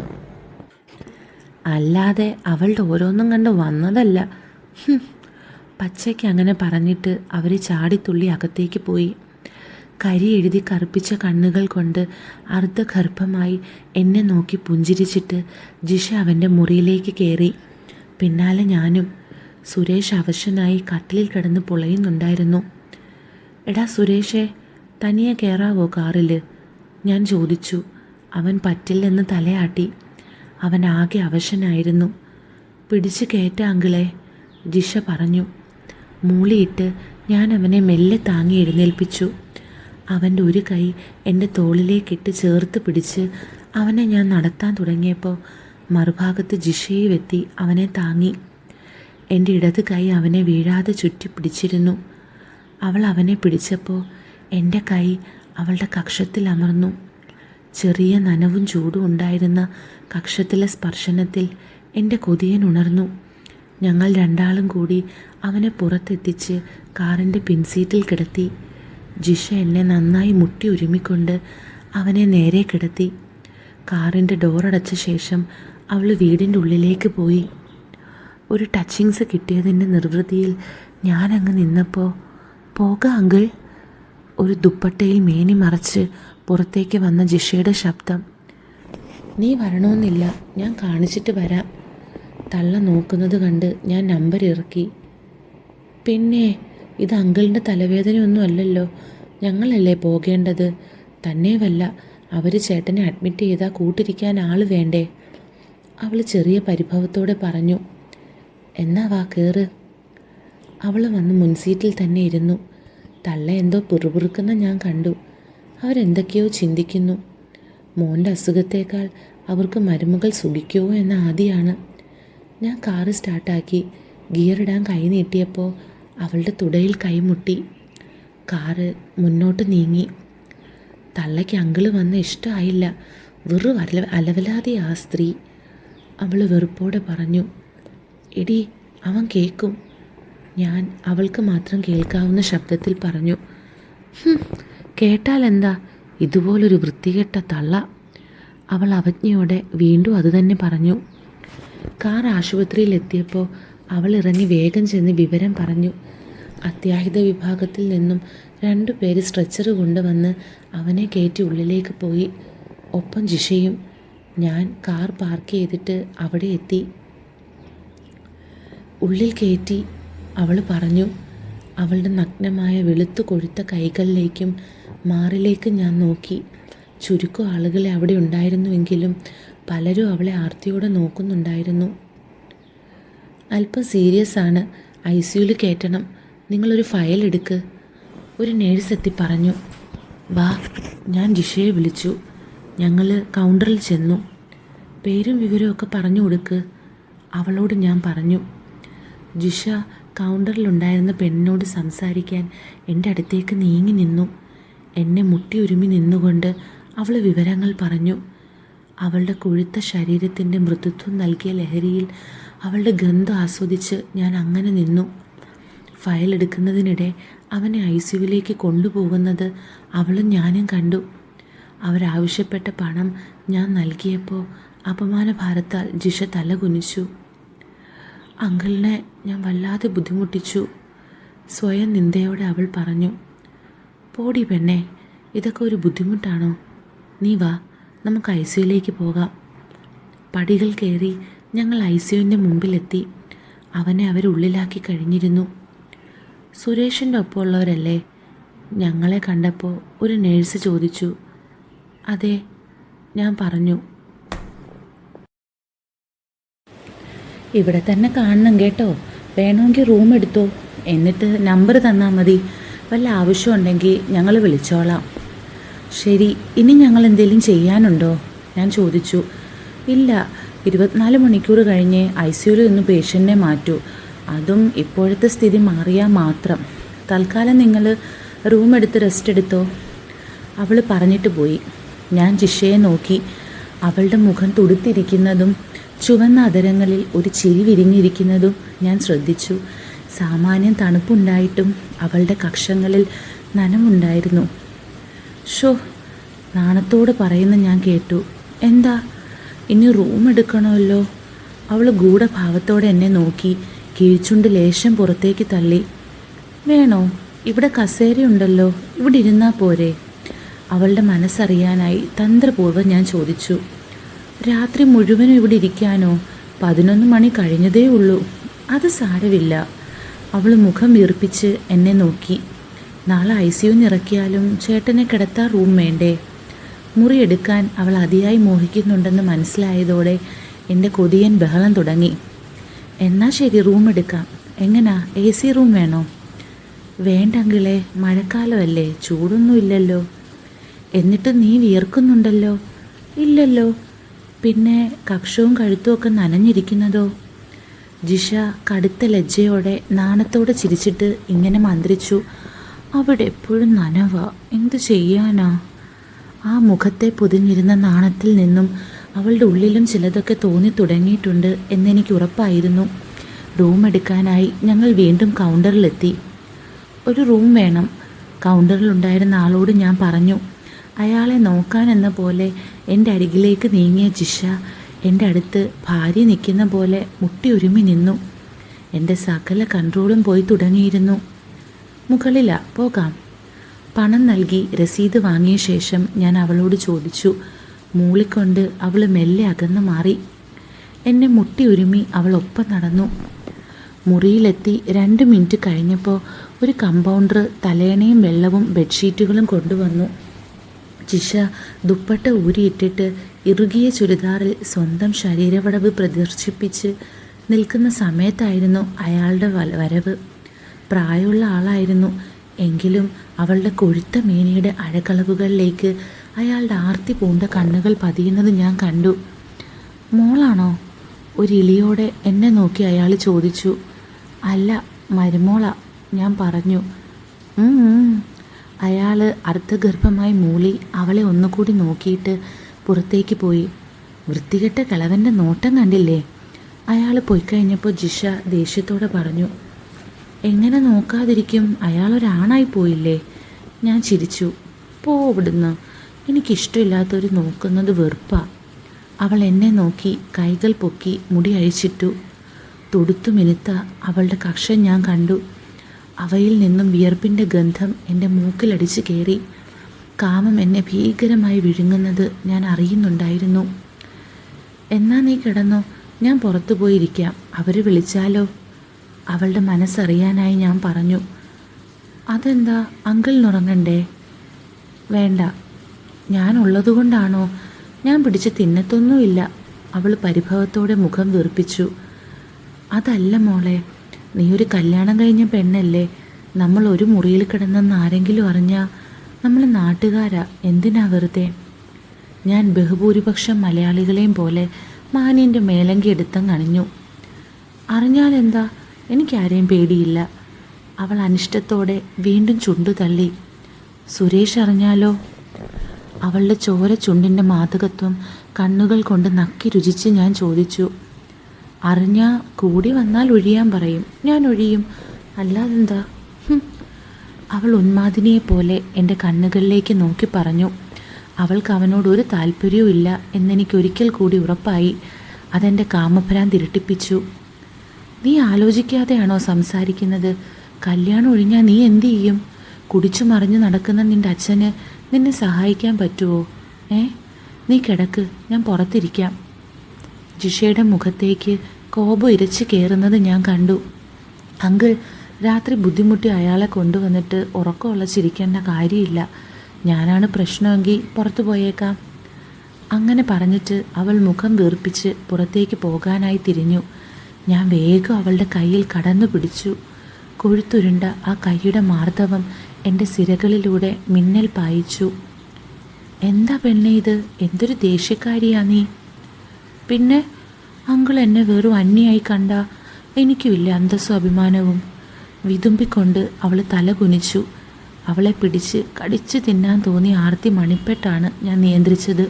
അല്ലാതെ അവളുടെ ഓരോന്നും കണ്ട് വന്നതല്ല. പച്ചയ്ക്ക് അങ്ങനെ പറഞ്ഞിട്ട് അവർ ചാടിത്തുള്ളി അകത്തേക്ക് പോയി. കരി എഴുതി കറുപ്പിച്ച കണ്ണുകൾ കൊണ്ട് അർദ്ധഗർഭമായി എന്നെ നോക്കി പുഞ്ചിരിച്ചിട്ട് ജിഷ അവൻ്റെ മുറിയിലേക്ക് കയറി. പിന്നാലെ ഞാനും. സുരേഷ് അവശനായി കട്ടിലിൽ കിടന്ന് പുളയുന്നുണ്ടായിരുന്നു. എടാ സുരേഷേ, തനിയെ കയറാവോ കാറിൽ? ഞാൻ ചോദിച്ചു. അവൻ പറ്റില്ലെന്ന് തലയാട്ടി. അവൻ ആകെ അവശനായിരുന്നു. പിടിച്ച് കയറ്റ അങ്കിളെ, ജിഷ പറഞ്ഞു. മൂളിയിട്ട് ഞാൻ അവനെ മെല്ലെ താങ്ങി എഴുന്നേൽപ്പിച്ചു. അവൻ്റെ ഒരു കൈ എൻ്റെ തോളിലേക്കിട്ട് ചേർത്ത് പിടിച്ച് അവനെ ഞാൻ നടത്താൻ തുടങ്ങിയപ്പോൾ മറുഭാഗത്ത് ജിഷയും എത്തി അവനെ താങ്ങി. എൻ്റെ ഇടത് കൈ അവനെ വീഴാതെ ചുറ്റി പിടിച്ചിരുന്നു. അവൾ അവനെ പിടിച്ചപ്പോൾ എൻ്റെ കൈ അവളുടെ കക്ഷത്തിൽ അമർന്നു. ചെറിയ നനവും ചൂടും ഉണ്ടായിരുന്ന കക്ഷത്തിലെ സ്പർശനത്തിൽ എൻ്റെ കൊതിയൻ ഉണർന്നു. ഞങ്ങൾ രണ്ടാളും കൂടി അവനെ പുറത്തെത്തിച്ച് കാറിൻ്റെ പിൻസീറ്റിൽ കിടത്തി. ജിഷ എന്നെ നന്നായി മുട്ടി ഉരുമിക്കൊണ്ട് അവനെ നേരെ കിടത്തി. കാറിൻ്റെ ഡോറടച്ച ശേഷം അവൾ വീടിൻ്റെ ഉള്ളിലേക്ക് പോയി. ഒരു ടച്ചിങ്സ് കിട്ടിയതിൻ്റെ നിർവൃതിയിൽ ഞാനങ്ങ് നിന്നപ്പോൾ, പോകാം അങ്കിൾ. ഒരു ദുപ്പട്ടയിൽ മേനി മറച്ച് പുറത്തേക്ക് വന്ന ജിഷയുടെ ശബ്ദം. നീ വരണമെന്നില്ല, ഞാൻ കാണിച്ചിട്ട് വരാം. തള്ള നോക്കുന്നത് കണ്ട് ഞാൻ നമ്പർ ഇറക്കി. പിന്നെ ഇത് അങ്കിളിൻ്റെ തലവേദനയൊന്നും അല്ലല്ലോ, ഞങ്ങളല്ലേ പോകേണ്ടത്. തന്നെയുമല്ല, അവർ ചേട്ടനെ അഡ്മിറ്റ് ചെയ്താൽ കൂട്ടിരിക്കാൻ ആൾ വേണ്ടേ? അവൾ ചെറിയ പരിഭവത്തോടെ പറഞ്ഞു. എന്നാ വാ കയറ്. അവൾ വന്ന് മുൻസീറ്റിൽ തന്നെ ഇരുന്നു. തള്ള എന്തോ പിറുപിറുക്കുന്ന ഞാൻ കണ്ടു. അവരെന്തൊക്കെയോ ചിന്തിക്കുന്നു. മോൻ്റെ അസുഖത്തേക്കാൾ അവർക്ക് മരുമകൾ സുഖിക്കുമോ എന്ന ആദിയാണ്. ഞാൻ കാറ് സ്റ്റാർട്ടാക്കി ഗിയറിടാൻ കൈ നീട്ടിയപ്പോൾ അവളുടെ തുടയിൽ കൈമുട്ടി. കാറ് മുന്നോട്ട് നീങ്ങി. തള്ളയ്ക്ക് അങ്കിള് വന്ന് ഇഷ്ടമായില്ല. വെറും അലവലാതെ ആ സ്ത്രീ. അവൾ വെറുപ്പോടെ പറഞ്ഞു. എടി, അവൻ കേൾക്കും. ഞാൻ അവൾക്ക് മാത്രം കേൾക്കാവുന്ന ശബ്ദത്തിൽ പറഞ്ഞു. കേട്ടാൽ എന്താ, ഇതുപോലൊരു വൃത്തികെട്ട തള്ള. അവൾ അവജ്ഞയോടെ വീണ്ടും അതുതന്നെ പറഞ്ഞു. കാർ ആശുപത്രിയിലെത്തിയപ്പോൾ അവൾ ഇറങ്ങി വേഗം ചെന്ന് വിവരം പറഞ്ഞു. അത്യാഹിത വിഭാഗത്തിൽ നിന്നും 2 പേര് സ്ട്രെച്ചർ കൊണ്ടുവന്ന് അവനെ കയറ്റി ഉള്ളിലേക്ക് പോയി. ഒപ്പം ജിഷയും. ഞാൻ കാർ പാർക്ക് ചെയ്തിട്ട് അവിടെ എത്തി. ഉള്ളിൽ കയറ്റി അവൾ പറഞ്ഞു. അവളുടെ നഗ്നമായ വെളുത്തു കൊഴുത്ത കൈകളിലേക്കും മാറിലേക്കും ഞാൻ നോക്കി. ചുരുക്കം ആളുകളെ അവിടെ ഉണ്ടായിരുന്നുവെങ്കിലും പലരും അവളെ ആർത്തിയോടെ നോക്കുന്നുണ്ടായിരുന്നു. അല്പം സീരിയസ് ആണ്, ICUയിൽ കയറ്റണം. നിങ്ങളൊരു ഫയൽ എടുക്ക്, ഒരു നേഴ്സ് എത്തി പറഞ്ഞു. വാ, ഞാൻ ജിഷയെ വിളിച്ചു. ഞങ്ങൾ കൗണ്ടറിൽ ചെന്നു. പേരും വിവരമൊക്കെ പറഞ്ഞു കൊടുക്ക്, അവളോട് ഞാൻ പറഞ്ഞു. ജിഷ കൗണ്ടറിലുണ്ടായിരുന്ന പെണ്ണിനോട് സംസാരിക്കാൻ എൻ്റെ അടുത്തേക്ക് നീങ്ങി നിന്നു. എന്നെ മുട്ടി ഉരുമി നിന്നുകൊണ്ട് അവൾ വിവരങ്ങൾ പറഞ്ഞു. അവളുടെ കൊഴുത്ത ശരീരത്തിൻ്റെ മൃദുത്വം നൽകിയ ലഹരിയിൽ അവളുടെ ഗന്ധം ആസ്വദിച്ച് ഞാൻ അങ്ങനെ നിന്നു. ഫയൽ എടുക്കുന്നതിനിടെ അവനെ ICUവിലേക്ക് കൊണ്ടുപോകുന്നത് അവളും ഞാനും കണ്ടു. അവരാവശ്യപ്പെട്ട പണം ഞാൻ നൽകിയപ്പോൾ അപമാനഭാരത്താൽ ജിഷ തല കുനിച്ചു. അങ്കിളിനെ ഞാൻ വല്ലാതെ ബുദ്ധിമുട്ടിച്ചു. സ്വയം നിന്ദയോടെ അവൾ പറഞ്ഞു. പോടി പെണ്ണേ, ഇതൊക്കെ ഒരു ബുദ്ധിമുട്ടാണോ? നീ വാ, നമുക്ക് ICUവിലേക്ക് പോകാം. പടികൾ കയറി ഞങ്ങൾ ICUവിൻ്റെ മുമ്പിലെത്തി. അവനെ അവരുള്ളിലാക്കി കഴിഞ്ഞിരുന്നു. സുരേഷിൻ്റെ ഒപ്പമുള്ളവരല്ലേ? ഞങ്ങളെ കണ്ടപ്പോൾ ഒരു നേഴ്സ് ചോദിച്ചു. അതെ, ഞാൻ പറഞ്ഞു. ഇവിടെ തന്നെ കാണണം കേട്ടോ. വേണമെങ്കിൽ റൂം എടുത്തോ, എന്നിട്ട് നമ്പർ തന്നാൽ മതി. വല്ല ആവശ്യമുണ്ടെങ്കിൽ ഞങ്ങൾ വിളിച്ചോളാം. ശരി, ഇനി ഞങ്ങൾ എന്തെങ്കിലും ചെയ്യാനുണ്ടോ? ഞാൻ ചോദിച്ചു. ഇല്ല, 24 മണിക്കൂർ കഴിഞ്ഞ് ICUവിൽ നിന്ന് പേഷ്യൻറ്റിനെ മാറ്റൂ. അതും ഇപ്പോഴത്തെ സ്ഥിതി മാറിയാൽ മാത്രം. തൽക്കാലം നിങ്ങൾ റൂം എടുത്ത് റെസ്റ്റ് എടുത്തോ. അവൾ പറഞ്ഞിട്ട് പോയി. ഞാൻ ജിഷയെ നോക്കി. അവളുടെ മുഖം തുടുത്തിരിക്കുന്നതും ചുവന്ന അധരങ്ങളിൽ ഒരു ചിരി വിരിഞ്ഞിരിക്കുന്നതും ഞാൻ ശ്രദ്ധിച്ചു. സാമാന്യം തണുപ്പുണ്ടായിട്ടും അവളുടെ കക്ഷങ്ങളിൽ നനമുണ്ടായിരുന്നു. ഷോ, നാണത്തോട് പറയുന്ന ഞാൻ കേട്ടു. എന്താ, ഇനി റൂം എടുക്കണമല്ലോ. അവൾ ഗൂഢഭാവത്തോടെ എന്നെ നോക്കി കീഴ്ച്ചുണ്ട് ലേശം പുറത്തേക്ക് തള്ളി. വേണോ? ഇവിടെ കസേരയുണ്ടല്ലോ, ഇവിടെ ഇരുന്നാൽ പോരെ? അവളുടെ മനസ്സറിയാനായി തന്ത്രപൂർവ്വം ഞാൻ ചോദിച്ചു. രാത്രി മുഴുവനും ഇവിടെ ഇരിക്കാനോ? 11 മണി കഴിഞ്ഞതേ ഉള്ളൂ. അത് സാരമില്ല. അവൾ മുഖം വീർപ്പിച്ച് എന്നെ നോക്കി. നാളെ ICUവിൽ ഇറക്കിയാലും ചേട്ടനെ കിടത്താൻ റൂം വേണ്ടേ? മുറിയെടുക്കാൻ അവൾ അതിയായി മോഹിക്കുന്നുണ്ടെന്ന് മനസ്സിലായതോടെ എൻ്റെ കൊതിയൻ ബഹളം തുടങ്ങി. എന്നാൽ ശരി, റൂം എടുക്കാം. എങ്ങനാ, AC റൂം വേണോ? വേണ്ടെങ്കിലേ, മഴക്കാലമല്ലേ, ചൂടൊന്നുമില്ലല്ലോ. എന്നിട്ട് നീ വിയർക്കുന്നുണ്ടല്ലോ. ഇല്ലല്ലോ. പിന്നെ കക്ഷവും കഴുത്തുമൊക്കെ നനഞ്ഞിരിക്കുന്നതോ? ജിഷ കടുത്ത ലജ്ജയോടെ നാണത്തോടെ ചിരിച്ചിട്ട് ഇങ്ങനെ മന്ത്രിച്ചു. അവിടെ എപ്പോഴും നനവാ, എന്തു ചെയ്യാനാ? ആ മുഖത്തെ പൊതിഞ്ഞിരുന്ന നാണത്തിൽ നിന്നും അവളുടെ ഉള്ളിലും ചിലതൊക്കെ തോന്നി തുടങ്ങിയിട്ടുണ്ട് എന്നെനിക്ക് ഉറപ്പായിരുന്നു. റൂം എടുക്കാനായി ഞങ്ങൾ വീണ്ടും കൗണ്ടറിലെത്തി. ഒരു റൂം വേണം, കൗണ്ടറിലുണ്ടായിരുന്ന ആളോട് ഞാൻ പറഞ്ഞു. അയാളെ നോക്കാനെന്ന പോലെ എൻ്റെ അരികിലേക്ക് നീങ്ങിയ ജിഷ എൻ്റെ അടുത്ത് ഭാര്യ നിൽക്കുന്ന പോലെ മുട്ടി ഉരുമി നിന്നു. എൻ്റെ സകല കൺട്രോളും പോയി തുടങ്ങിയിരുന്നു. മുകളിലാ, പോകാം. പണം നൽകി രസീത് വാങ്ങിയ ശേഷം ഞാൻ അവളോട് ചോദിച്ചു. മൂളിക്കൊണ്ട് അവൾ മെല്ലെ അകന്നു മാറി. എന്നെ മുട്ടി ഉരുമി അവൾ ഒപ്പം നടന്നു. മുറിയിലെത്തി 2 മിനിറ്റ് കഴിഞ്ഞപ്പോൾ ഒരു കമ്പൗണ്ടർ തലേണയും വെള്ളവും ബെഡ്ഷീറ്റുകളും കൊണ്ടുവന്നു. ജിഷ ദുപ്പട്ട ഊരിയിട്ടിട്ട് ഇറുകിയ ചുരിദാറിൽ സ്വന്തം ശരീരവടവ് പ്രദർശിപ്പിച്ച് നിൽക്കുന്ന സമയത്തായിരുന്നു അയാളുടെ വരവ്. പ്രായമുള്ള ആളായിരുന്നു. എങ്കിലും അവളുടെ കൊഴുത്ത മേനിയുടെ അഴകളവുകളിലേക്ക് അയാളുടെ ആർത്തി പൂണ്ട കണ്ണുകൾ പതിയുന്നത് ഞാൻ കണ്ടു. മോളാണോ? ഒരു ഇളിയോടെ എന്നെ നോക്കി അയാൾ ചോദിച്ചു. അല്ല, മരുമോളാ, ഞാൻ പറഞ്ഞു. അയാൾ അർദ്ധഗർഭമായി മൂളി അവളെ ഒന്നുകൂടി നോക്കിയിട്ട് പുറത്തേക്ക് പോയി. വൃത്തികെട്ട കിളവൻ്റെ നോട്ടം കണ്ടില്ലേ? അയാൾ പോയിക്കഴിഞ്ഞപ്പോൾ ജിഷ ദേഷ്യത്തോടെ പറഞ്ഞു. എങ്ങനെ നോക്കാതിരിക്കും, അയാളൊരാണായി പോയില്ലേ? ഞാൻ ചിരിച്ചു. പോ ഇവിടുന്ന്, എനിക്കിഷ്ടമില്ലാത്തവർ നോക്കുന്നത് വെറുപ്പാ. അവൾ എന്നെ നോക്കി കൈകൾ പൊക്കി മുടി അഴിച്ചിട്ടു. തുടുത്തു മിനുത്ത അവളുടെ കക്ഷം ഞാൻ കണ്ടു. അവയിൽ നിന്നും വിയർപ്പിൻ്റെ ഗന്ധം എൻ്റെ മൂക്കിലടിച്ച് കയറി. കാമം എന്നെ ഭീകരമായി വിഴുങ്ങുന്നത് ഞാൻ അറിയുന്നുണ്ടായിരുന്നു. എന്നാ നീ കിടന്നോ, ഞാൻ പുറത്തു പോയിരിക്കാം, അവർ വിളിച്ചാലോ? അവളുടെ മനസ്സറിയാനായി ഞാൻ പറഞ്ഞു. അതെന്താ, അങ്കിളിനുറങ്ങണ്ടേ? വേണ്ട, ഞാനുള്ളതുകൊണ്ടാണോ? ഞാൻ പിടിച്ച് തിന്നത്തൊന്നുമില്ല. അവൾ പരിഭവത്തോടെ മുഖം വീർപ്പിച്ചു. അതല്ല മോളെ, നീ ഒരു കല്യാണം കഴിഞ്ഞ പെണ്ണല്ലേ. നമ്മൾ ഒരു മുറിയിൽ കിടന്നെന്ന് ആരെങ്കിലും അറിഞ്ഞാൽ നമ്മൾ നാട്ടുകാരാ, എന്തിനാ വെറുതെ? ഞാൻ ബഹുഭൂരിപക്ഷം മലയാളികളെയും പോലെ മാനിൻ്റെ മേലങ്കി എടുത്തങ്ങ് അണിഞ്ഞു. അറിഞ്ഞാലെന്താ, എനിക്കാരെയും പേടിയില്ല. അവൾ അനിഷ്ടത്തോടെ വീണ്ടും ചുണ്ടു തള്ളി. സുരേഷ് അറിഞ്ഞാലോ? അവളുടെ ചോര ചുണ്ടിൻ്റെ മാതകത്വം കണ്ണുകൾ കൊണ്ട് നക്കി രുചിച്ച് ഞാൻ ചോദിച്ചു. അറിഞ്ഞാൽ കൂടി വന്നാൽ ഒഴിയാൻ പറയും, ഞാൻ ഒഴിയും, അല്ലാതെന്താ? അവൾ ഉന്മാദിനിയെപ്പോലെ എൻ്റെ കണ്ണുകളിലേക്ക് നോക്കി പറഞ്ഞു. അവൾക്ക് അവനോട് ഒരു താല്പര്യവും ഇല്ല എന്നെനിക്കൊരിക്കൽ കൂടി ഉറപ്പായി. അതെൻ്റെ കാമഭ്രാന്ത് ഇരട്ടിപ്പിച്ചു. നീ ആലോചിക്കാതെയാണോ സംസാരിക്കുന്നത്? കല്യാണം ഒഴിഞ്ഞാൽ നീ എന്തു ചെയ്യും? കുടിച്ചു മറിഞ്ഞു നടക്കുന്ന നിൻ്റെ അച്ഛന് നിന്നെ സഹായിക്കാൻ പറ്റുമോ? നീ കിടക്ക്, ഞാൻ പുറത്തിരിക്കാം. ജിഷയുടെ മുഖത്തേക്ക് കോപം ഇരച്ച് കയറുന്നത് ഞാൻ കണ്ടു. അങ്കിൾ, രാത്രി ബുദ്ധിമുട്ടി അയാളെ കൊണ്ടുവന്നിട്ട് ഉറക്കമുള്ള ചിരിക്കേണ്ട കാര്യമില്ല. ഞാനാണ് പ്രശ്നമെങ്കിൽ പുറത്തു പോയേക്കാം. അങ്ങനെ പറഞ്ഞിട്ട് അവൾ മുഖം വീർപ്പിച്ച് പുറത്തേക്ക് പോകാനായി തിരിഞ്ഞു. ഞാൻ വേഗം അവളുടെ കയ്യിൽ കടന്നു പിടിച്ചു. കൊഴുത്തുരുണ്ട ആ കൈയുടെ മാർദ്ദവം എൻ്റെ സിരകളിലൂടെ മിന്നൽ പായിച്ചു. എന്താ പെണ്ണേ ഇത്? എന്തൊരു ദേഷ്യക്കാരിയാ നീ? പിന്നെ അങ്കിൾ എന്നെ വെറും അന്യായി കണ്ട എനിക്കുമില്ല അന്തസ്സും അഭിമാനവും. വിതുമ്പിക്കൊണ്ട് അവൾ തല കുനിച്ചു. അവളെ പിടിച്ച് കടിച്ചു തിന്നാൻ തോന്നിയ ആർത്തി മണിപ്പെട്ടാണ് ഞാൻ നിയന്ത്രിച്ചത്.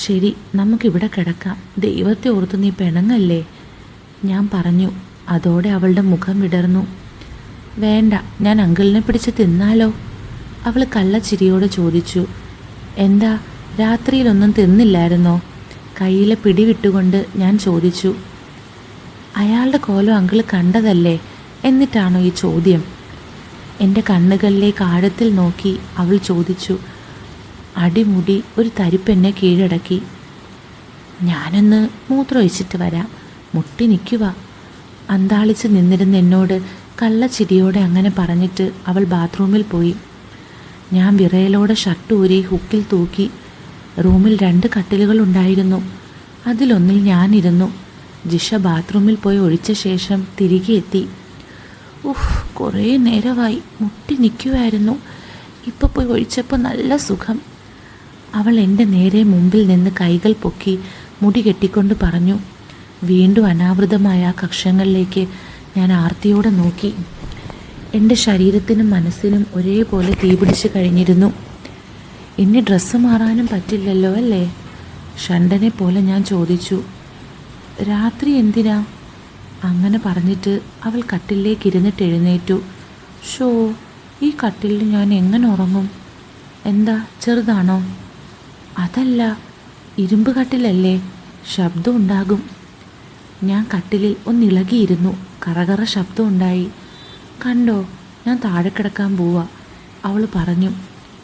ശരി, നമുക്കിവിടെ കിടക്കാം, ദൈവത്തെ ഓർത്ത് നീ പിണങ്ങല്ലേ, ഞാൻ പറഞ്ഞു. അതോടെ അവളുടെ മുഖം വിടർന്നു. വേണ്ട, ഞാൻ അങ്കിളിനെ പിടിച്ച് തിന്നാലോ? അവൾ കള്ളച്ചിരിയോടെ ചോദിച്ചു. എന്താ, രാത്രിയിലൊന്നും തിന്നില്ലായിരുന്നോ? കയ്യിലെ പിടിവിട്ടുകൊണ്ട് ഞാൻ ചോദിച്ചു. അയാളുടെ കോലം അങ്കിൾ കണ്ടതല്ലേ, എന്നിട്ടാണോ ഈ ചോദ്യം? എൻ്റെ കണ്ണുകളിലേക്ക് ആഴത്തിൽ നോക്കി അവൾ ചോദിച്ചു. അടിമുടി ഒരു തരിപ്പെന്നെ കീഴടക്കി. ഞാനൊന്ന് മൂത്രമൊഴിച്ചിട്ട് വരാം, മുട്ടി നിൽക്കുക. അന്താളിച്ച് നിന്നിരുന്ന എന്നോട് കള്ളച്ചിരിയോടെ അങ്ങനെ പറഞ്ഞിട്ട് അവൾ ബാത്റൂമിൽ പോയി. ഞാൻ വിറയലോടെ ഷർട്ട് ഊരി ഹുക്കിൽ തൂക്കി. റൂമിൽ 2 കട്ടിലുകൾ ഉണ്ടായിരുന്നു. അതിലൊന്നിൽ ഞാനിരുന്നു. ജിഷ ബാത്റൂമിൽ പോയി ഒഴിച്ച ശേഷം തിരികെ എത്തി. കുറേ നേരമായി മുട്ടി നിൽക്കുമായിരുന്നു, ഇപ്പോൾ പോയി ഒഴിച്ചപ്പോൾ നല്ല സുഖം. അവൾ എൻ്റെ നേരെ മുമ്പിൽ നിന്ന് കൈകൾ പൊക്കി മുടി കെട്ടിക്കൊണ്ട് പറഞ്ഞു. വീണ്ടും അനാവൃതമായ ആ കക്ഷങ്ങളിലേക്ക് ഞാൻ ആർത്തിയോടെ നോക്കി. എൻ്റെ ശരീരത്തിനും മനസ്സിനും ഒരേപോലെ തീപിടിച്ച് കഴിഞ്ഞിരുന്നു. ഇനി ഡ്രസ്സ് മാറാനും പറ്റില്ലല്ലോ അല്ലേ? ഷണ്ടനെ പോലെ ഞാൻ ചോദിച്ചു. രാത്രി എന്തിനാ? അങ്ങനെ പറഞ്ഞിട്ട് അവൾ കട്ടിലേക്ക് ഇരുന്നിട്ട് എഴുന്നേറ്റു. ഷോ, ഈ കട്ടിലിൽ ഞാൻ എങ്ങനെ ഉറങ്ങും? എന്താ, ചെറുതാണോ? അതല്ല, ഇരുമ്പ് കട്ടിലല്ലേ, ശബ്ദം ഉണ്ടാകും. ഞാൻ കട്ടിലിൽ ഒന്നിളകിയിരുന്നു. കറകറ ശബ്ദം ഉണ്ടായി. കണ്ടോ, ഞാൻ താഴെ കിടക്കാൻ പോവാ, അവൾ പറഞ്ഞു.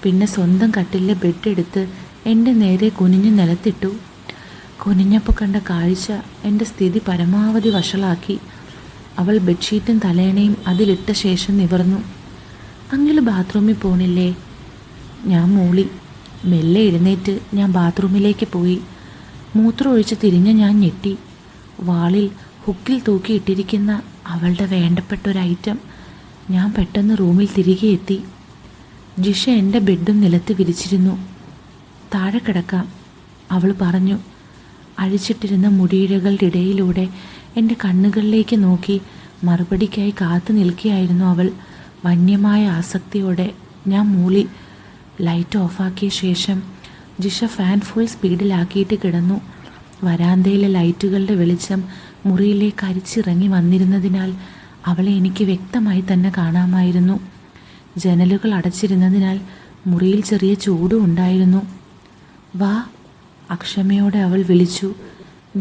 പിന്നെ സ്വന്തം കട്ടിലിലെ ബെഡ് എടുത്ത് എൻ്റെ നേരെ കുനിഞ്ഞു നിലത്തിട്ടു. കുനിഞ്ഞപ്പോൾ കണ്ട കാഴ്ച എൻ്റെ സ്ഥിതി പരമാവധി വഷളാക്കി. അവൾ ബെഡ്ഷീറ്റും തലേണയും അതിലിട്ട ശേഷം നിവർന്നു. അങ്കിൾ ബാത്റൂമിൽ പോണില്ലേ? ഞാൻ മൂളി. മെല്ലെ എഴുന്നേറ്റ് ഞാൻ ബാത്റൂമിലേക്ക് പോയി. മൂത്രം ഒഴിച്ച് തിരിഞ്ഞ ഞാൻ ഞെട്ടി. വാളിൽ ഹുക്കിൽ തൂക്കിയിട്ടിരിക്കുന്ന അവളുടെ വേണ്ടപ്പെട്ട ഒരു ഐറ്റം. ഞാൻ പെട്ടെന്ന് റൂമിൽ തിരികെ എത്തി. ജിഷ എൻ്റെ ബെഡും നിലത്ത് വിരിച്ചിരുന്നു. താഴെ കിടക്കാം, അവൾ പറഞ്ഞു. അഴിച്ചിട്ടിരുന്ന മുടിയിഴകളുടെ ഇടയിലൂടെ എൻ്റെ കണ്ണുകളിലേക്ക് നോക്കി മറുപടിക്കായി കാത്തു നിൽക്കുകയായിരുന്നു അവൾ. വന്യമായ ആസക്തിയോടെ ഞാൻ മൂളി. ലൈറ്റ് ഓഫാക്കിയ ശേഷം ജിഷ ഫാൻ ഫുൾ സ്പീഡിലാക്കിയിട്ട് കിടന്നു. വരാന്തയിലെ ലൈറ്റുകളുടെ വെളിച്ചം മുറിയിലേക്ക് അരിച്ചിറങ്ങി വന്നിരുന്നതിനാൽ അവളെ എനിക്ക് വ്യക്തമായി തന്നെ കാണാമായിരുന്നു. ജനലുകൾ അടച്ചിരുന്നതിനാൽ മുറിയിൽ ചെറിയ ചൂടും ഉണ്ടായിരുന്നു. വാ, അക്ഷമയോടെ അവൾ വിളിച്ചു.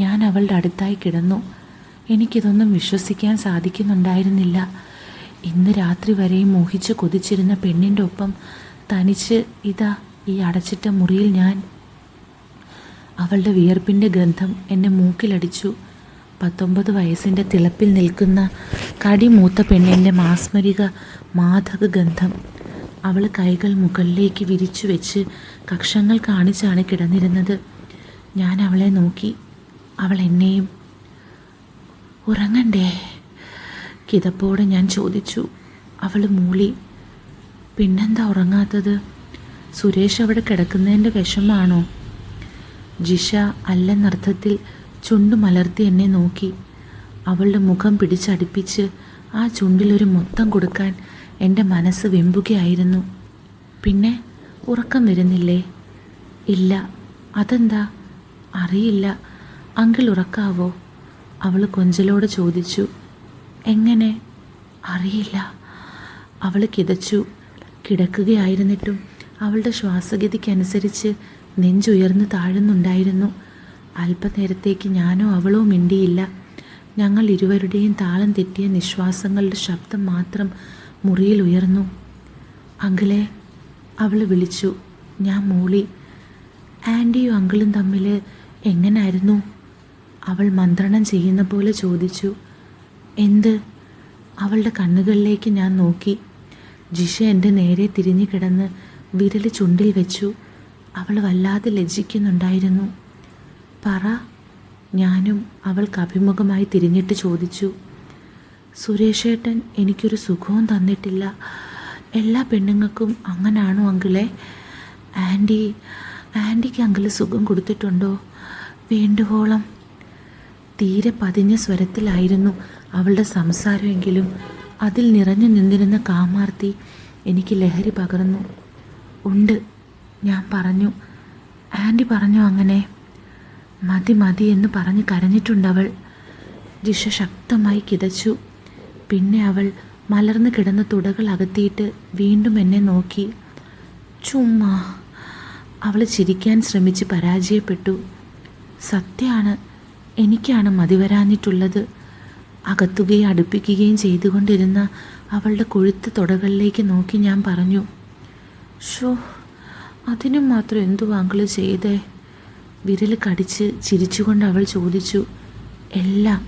ഞാൻ അവളുടെ അടുത്തായി കിടന്നു. എനിക്കിതൊന്നും വിശ്വസിക്കാൻ സാധിക്കുന്നുണ്ടായിരുന്നില്ല. ഇന്ന് രാത്രി വരെയും മോഹിച്ച് കൊതിച്ചിരുന്ന പെണ്ണിൻ്റെ ഒപ്പം തനിച്ച് ഇതാ ഈ അടച്ചിട്ട മുറിയിൽ ഞാൻ. അവളുടെ വിയർപ്പിൻ്റെ ഗന്ധം എന്നെ മൂക്കിലടിച്ചു. 19 വയസ്സിൻ്റെ തിളപ്പിൽ നിൽക്കുന്ന കടിമൂത്ത പെണ്ണിൻ്റെ മാസ്മരിക മാദക ഗന്ധം. അവൾ കൈകൾ മുകളിലേക്ക് വിരിച്ചു വെച്ച് കക്ഷങ്ങൾ കാണിച്ചാണ് കിടന്നിരുന്നത്. ഞാൻ അവളെ നോക്കി. അവൾ എന്നെയും. ഉറങ്ങണ്ടേ? കിതപ്പോടെ ഞാൻ ചോദിച്ചു. അവൾ മൂളി. പിന്നെന്താ ഉറങ്ങാത്തത്? സുരേഷ് അവിടെ കിടക്കുന്നതിൻ്റെ വിഷമാണോ? ജിഷ അല്ലെന്നർത്ഥത്തിൽ ചുണ്ടു മലർത്തി എന്നെ നോക്കി. അവളുടെ മുഖം പിടിച്ചടുപ്പിച്ച് ആ ചുണ്ടിലൊരു മൊത്തം കൊടുക്കാൻ എൻ്റെ മനസ്സ് വെമ്പുകയായിരുന്നു. പിന്നെ ഉറക്കം വരുന്നില്ലേ? ഇല്ല. അതെന്താ? അറിയില്ല. അങ്കിൾ ഉറക്കാവോ? അവൾ കൊഞ്ചലോടെ ചോദിച്ചു. എങ്ങനെ? അറിയില്ല. അവൾ കിതച്ചു. കിടക്കുകയായിരുന്നിട്ടും അവളുടെ ശ്വാസഗതിക്കനുസരിച്ച് നെഞ്ചുയർന്ന് താഴുന്നുണ്ടായിരുന്നു. അല്പനേരത്തേക്ക് ഞാനോ അവളോ മിണ്ടിയില്ല. ഞങ്ങൾ ഇരുവരുടെയും താളം തെറ്റിയ നിശ്വാസങ്ങളുടെ ശബ്ദം മാത്രം മുറിയിൽ ഉയർന്നു. അങ്കിളെ, അവൾ വിളിച്ചു. ഞാൻ മൂളി. ആൻറ്റിയും അങ്കിളും തമ്മിൽ എങ്ങനായിരുന്നു? അവൾ മന്ത്രണം ചെയ്യുന്ന പോലെ ചോദിച്ചു. എന്ത്? അവളുടെ കണ്ണുകളിലേക്ക് ഞാൻ നോക്കി. ജിഷ എൻ്റെ നേരെ തിരിഞ്ഞു കിടന്ന് വിരൽ ചുണ്ടിൽ വെച്ചു. അവൾ വല്ലാതെ ലജ്ജിക്കുന്നുണ്ടായിരുന്നു. പറ. ഞാനും അവൾക്ക് അഭിമുഖമായി തിരിഞ്ഞിട്ട് ചോദിച്ചു. സുരേഷേട്ടൻ എനിക്കൊരു സുഖവും തന്നിട്ടില്ല. എല്ലാ പെണ്ണുങ്ങൾക്കും അങ്ങനാണോ അങ്കിളെ? ആൻറ്റിക്ക് അങ്കിള് സുഖം കൊടുത്തിട്ടുണ്ടോ? വേണ്ടുവോളം. തീരെ പതിഞ്ഞ സ്വരത്തിലായിരുന്നു അവളുടെ സംസാരമെങ്കിലും അതിൽ നിറഞ്ഞു നിന്നിരുന്ന കാമാർത്തി എനിക്ക് ലഹരി പകർന്നു. ഉണ്ട്, ഞാൻ പറഞ്ഞു. ആൻറ്റി പറഞ്ഞു അങ്ങനെ. മതി എന്ന് പറഞ്ഞ് കരഞ്ഞിട്ടുണ്ടവൾ. ജിഷ ശക്തമായി കിതച്ചു. പിന്നെ അവൾ മലർന്നു കിടന്ന തുടകൾ അകത്തിയിട്ട് വീണ്ടും എന്നെ നോക്കി. ചുമ്മാ. അവൾ ചിരിക്കാൻ ശ്രമിച്ച് പരാജയപ്പെട്ടു. സത്യമാണ്, എനിക്കാണ് മതി വരാഞ്ഞിട്ടുള്ളത്. അകത്തുകയും അടുപ്പിക്കുകയും ചെയ്തുകൊണ്ടിരുന്ന അവളുടെ കൊഴുത്ത തുടകളിലേക്ക് നോക്കി ഞാൻ പറഞ്ഞു. ഷോ, അതിനും മാത്രം എന്തു അങ്കിള് ചെയ്തേ? വിരൽ കടിച്ച് ചിരിച്ചുകൊണ്ട് അവൾ ചോദിച്ചു. എല്ലാം.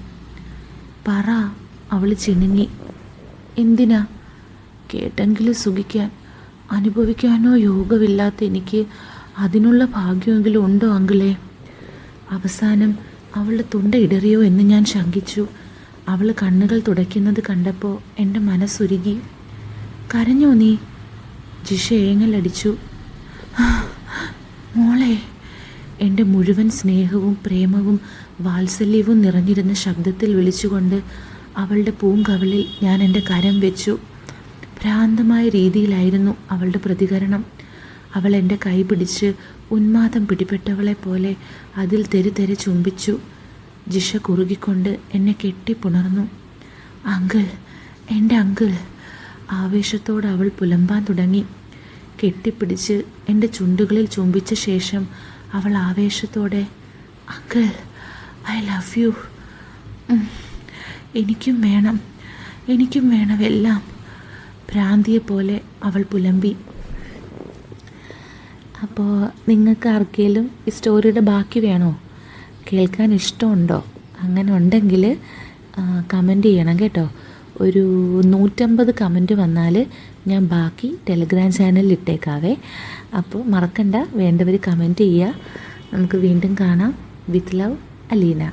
പറ. അവൾ ചിണുങ്ങി. എന്തിനാ? കേട്ടെങ്കിലും സുഖിക്കാൻ. അനുഭവിക്കാനോ യോഗമില്ലാത്ത എനിക്ക് അതിനുള്ള ഭാഗ്യമെങ്കിലും ഉണ്ടോ അങ്കിളെ? അവസാനം അവളുടെ തൊണ്ട ഇടറിയോ എന്ന് ഞാൻ ശങ്കിച്ചു. അവൾ കണ്ണുകൾ തുടയ്ക്കുന്നത് കണ്ടപ്പോൾ എൻ്റെ മനസ്സുരുകി. കരഞ്ഞോ നീ? ജിഷ ഏങ്ങലടിച്ചു. മോളെ. എൻ്റെ മുഴുവൻ സ്നേഹവും പ്രേമവും വാത്സല്യവും നിറഞ്ഞിരുന്ന ശബ്ദത്തിൽ വിളിച്ചുകൊണ്ട് അവളുടെ പൂങ്കവിളിൽ ഞാൻ എൻ്റെ കരം വെച്ചു. ഭ്രാന്തമായ രീതിയിലായിരുന്നു അവളുടെ പ്രതികരണം. അവൾ എൻ്റെ കൈ പിടിച്ച് ഉന്മാദം പിടിപെട്ടവളെ പോലെ അതിൽ തെരി ചുംബിച്ചു. ജിഷ കുറുകിക്കൊണ്ട് എന്നെ കെട്ടിപ്പുണർന്നു. അങ്കിൾ, എൻ്റെ അങ്കിൾ. ആവേശത്തോടെ അവൾ പുലമ്പാൻ തുടങ്ങി. കെട്ടിപ്പിടിച്ച് എൻ്റെ ചുണ്ടുകളിൽ ചുംബിച്ച ശേഷം അവൾ ആവേശത്തോടെ, അങ്കിൾ, ഐ ലവ് യു. എനിക്കും വേണം എല്ലാം. ഭ്രാന്തിയെപ്പോലെ അവൾ പുലമ്പി. അപ്പോൾ നിങ്ങൾക്ക് ആർക്കെങ്കിലും ഈ സ്റ്റോറിയുടെ ബാക്കി വേണോ? കേൾക്കാൻ ഇഷ്ടമുണ്ടോ? അങ്ങനെ ഉണ്ടെങ്കിൽ കമൻറ്റ് ചെയ്യണം കേട്ടോ. ഒരു 150 കമൻറ്റ് വന്നാൽ ഞാൻ ബാക്കി ടെലഗ്രാം ചാനലിൽ ഇട്ടേക്കാവേ. അപ്പോൾ മറക്കണ്ട, വേണ്ടവർ കമൻറ്റ് ചെയ്യുക. നമുക്ക് വീണ്ടും കാണാം. With love, Aleena.